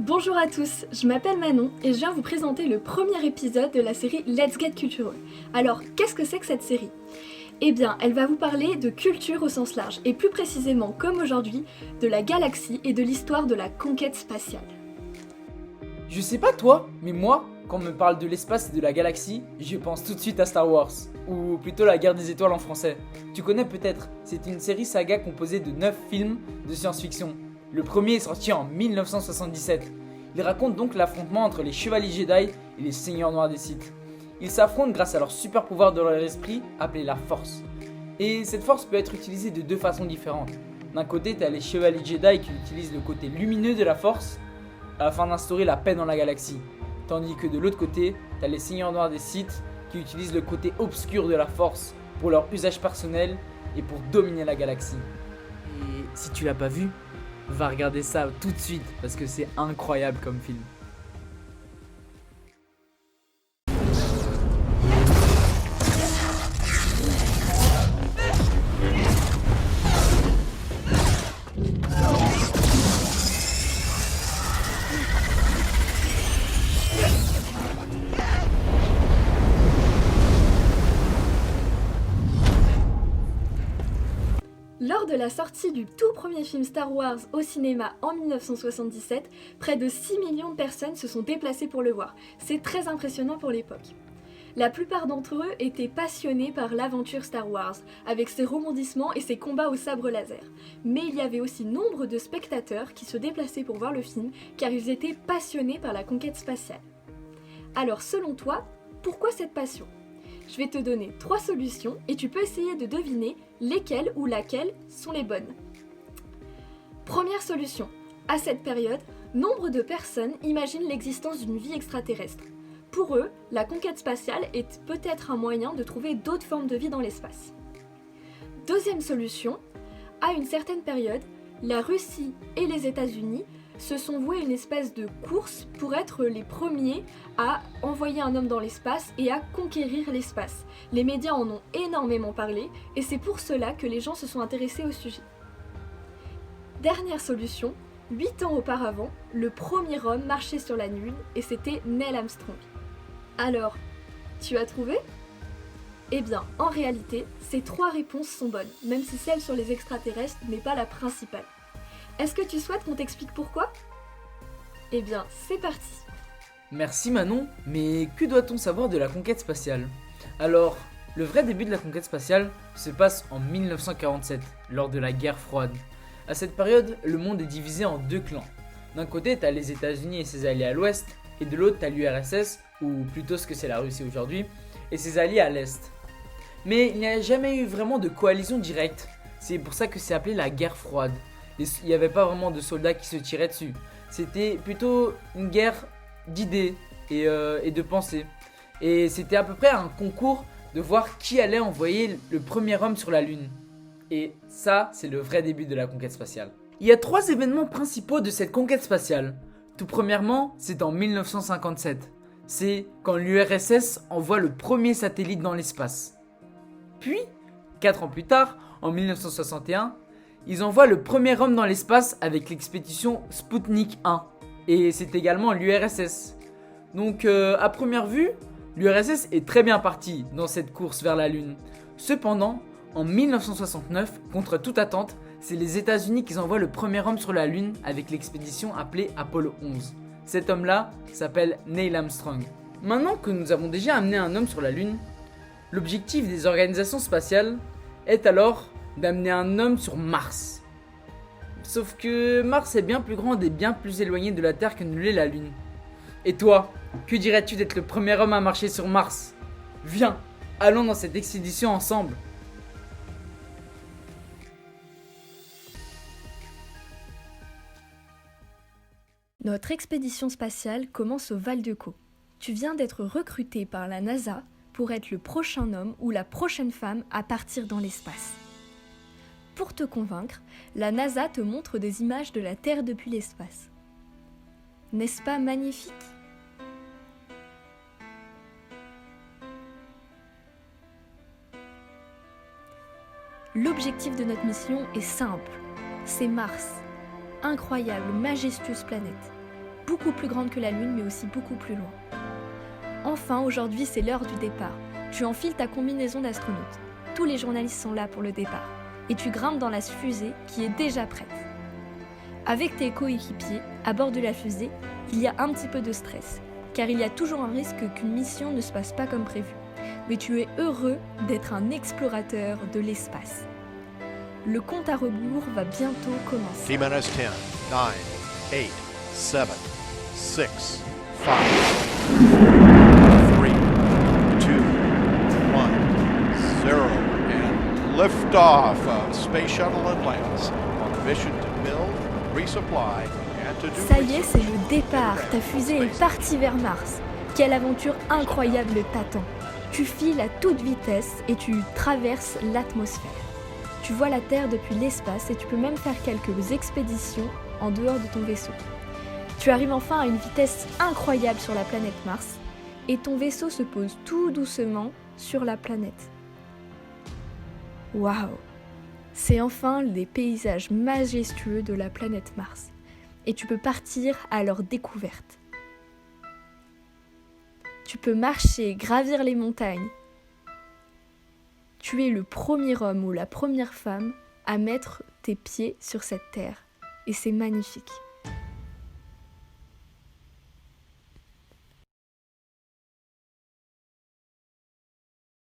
Bonjour à tous, je m'appelle Manon et je viens vous présenter le premier épisode de la série Let's Get Cultural. Alors, qu'est-ce que c'est que cette série ? Eh bien, elle va vous parler de culture au sens large, et plus précisément, comme aujourd'hui, de la galaxie et de l'histoire de la conquête spatiale. Je sais pas toi, mais moi, quand on me parle de l'espace et de la galaxie, je pense tout de suite à Star Wars, ou plutôt la guerre des étoiles en français. Tu connais peut-être, c'est une série saga composée de 9 films de science-fiction. Le premier est sorti en 1977. Il raconte donc l'affrontement entre les chevaliers Jedi et les seigneurs noirs des Sith. Ils s'affrontent grâce à leur super pouvoir de leur esprit, appelé la Force. Et cette force peut être utilisée de deux façons différentes. D'un côté, tu as les chevaliers Jedi qui utilisent le côté lumineux de la Force afin d'instaurer la paix dans la galaxie. Tandis que de l'autre côté, tu as les seigneurs noirs des Sith qui utilisent le côté obscur de la Force pour leur usage personnel et pour dominer la galaxie. Et si tu l'as pas vu, va regarder ça tout de suite parce que c'est incroyable comme film. Lors de la sortie du tout premier film Star Wars au cinéma en 1977, près de 6 millions de personnes se sont déplacées pour le voir. C'est très impressionnant pour l'époque. La plupart d'entre eux étaient passionnés par l'aventure Star Wars, avec ses rebondissements et ses combats au sabre laser. Mais il y avait aussi nombre de spectateurs qui se déplaçaient pour voir le film, car ils étaient passionnés par la conquête spatiale. Alors selon toi, pourquoi cette passion ? Je vais te donner 3 solutions et tu peux essayer de deviner lesquelles ou laquelle sont les bonnes. Première solution. À cette période, nombre de personnes imaginent l'existence d'une vie extraterrestre. Pour eux, la conquête spatiale est peut-être un moyen de trouver d'autres formes de vie dans l'espace. Deuxième solution. À une certaine période, la Russie et les États-Unis se sont voués une espèce de course pour être les premiers à envoyer un homme dans l'espace et à conquérir l'espace. Les médias en ont énormément parlé et c'est pour cela que les gens se sont intéressés au sujet. Dernière solution, 8 ans auparavant, le premier homme marchait sur la Lune et c'était Neil Armstrong. Alors, tu as trouvé ? Eh bien, en réalité, ces 3 réponses sont bonnes, même si celle sur les extraterrestres n'est pas la principale. Est-ce que tu souhaites qu'on t'explique pourquoi ? Eh bien, c'est parti. Merci Manon, mais que doit-on savoir de la conquête spatiale ? Alors, le vrai début de la conquête spatiale se passe en 1947, lors de la guerre froide. À cette période, le monde est divisé en 2 clans. D'un côté, t'as les États-Unis et ses alliés à l'ouest, et de l'autre, t'as l'URSS, ou plutôt ce que c'est la Russie aujourd'hui, et ses alliés à l'est. Mais il n'y a jamais eu vraiment de coalition directe, c'est pour ça que c'est appelé la guerre froide. Il n'y avait pas vraiment de soldats qui se tiraient dessus. C'était plutôt une guerre d'idées et de pensées. Et c'était à peu près un concours de voir qui allait envoyer le premier homme sur la Lune. Et ça, c'est le vrai début de la conquête spatiale. Il y a 3 événements principaux de cette conquête spatiale. Tout premièrement, c'est en 1957. C'est quand l'URSS envoie le premier satellite dans l'espace. Puis, 4 ans plus tard, en 1961, ils envoient le premier homme dans l'espace avec l'expédition Sputnik 1. Et c'est également l'URSS. Donc à première vue, l'URSS est très bien partie dans cette course vers la Lune. Cependant, en 1969, contre toute attente, c'est les États-Unis qui envoient le premier homme sur la Lune avec l'expédition appelée Apollo 11. Cet homme-là s'appelle Neil Armstrong. Maintenant que nous avons déjà amené un homme sur la Lune, l'objectif des organisations spatiales est alors d'amener un homme sur Mars. Sauf que Mars est bien plus grande et bien plus éloignée de la Terre que ne l'est la Lune. Et toi, que dirais-tu d'être le premier homme à marcher sur Mars ? Viens, allons dans cette expédition ensemble. Notre expédition spatiale commence au Val-de-Caux. Tu viens d'être recruté par la NASA pour être le prochain homme ou la prochaine femme à partir dans l'espace. Pour te convaincre, la NASA te montre des images de la Terre depuis l'espace. N'est-ce pas magnifique ? L'objectif de notre mission est simple, c'est Mars, incroyable, majestueuse planète. beaucoup plus grande que la Lune, mais aussi beaucoup plus loin. Enfin, aujourd'hui, c'est l'heure du départ. Tu enfiles ta combinaison d'astronaute. Tous les journalistes sont là pour le départ. Et tu grimpes dans la fusée qui est déjà prête. Avec tes coéquipiers, à bord de la fusée, il y a un petit peu de stress, car il y a toujours un risque qu'une mission ne se passe pas comme prévu. Mais tu es heureux d'être un explorateur de l'espace. Le compte à rebours va bientôt commencer. T-minus 10, 9, 8, 7, 6, 5, 3, 2, 1, 0, and liftoff of Space Shuttle Atlantis on a mission to build, resupply, and to do Ça y est, c'est research. le départ. Ta fusée est partie vers Mars. Quelle aventure incroyable t'attend. Tu files à toute vitesse et tu traverses l'atmosphère. Tu vois la Terre depuis l'espace et tu peux même faire quelques expéditions en dehors de ton vaisseau. Tu arrives enfin à une vitesse incroyable sur la planète Mars et ton vaisseau se pose tout doucement sur la planète. Waouh! C'est enfin les paysages majestueux de la planète Mars et tu peux partir à leur découverte. Tu peux marcher, gravir les montagnes. Tu es le premier homme ou la première femme à mettre tes pieds sur cette terre. Et c'est magnifique.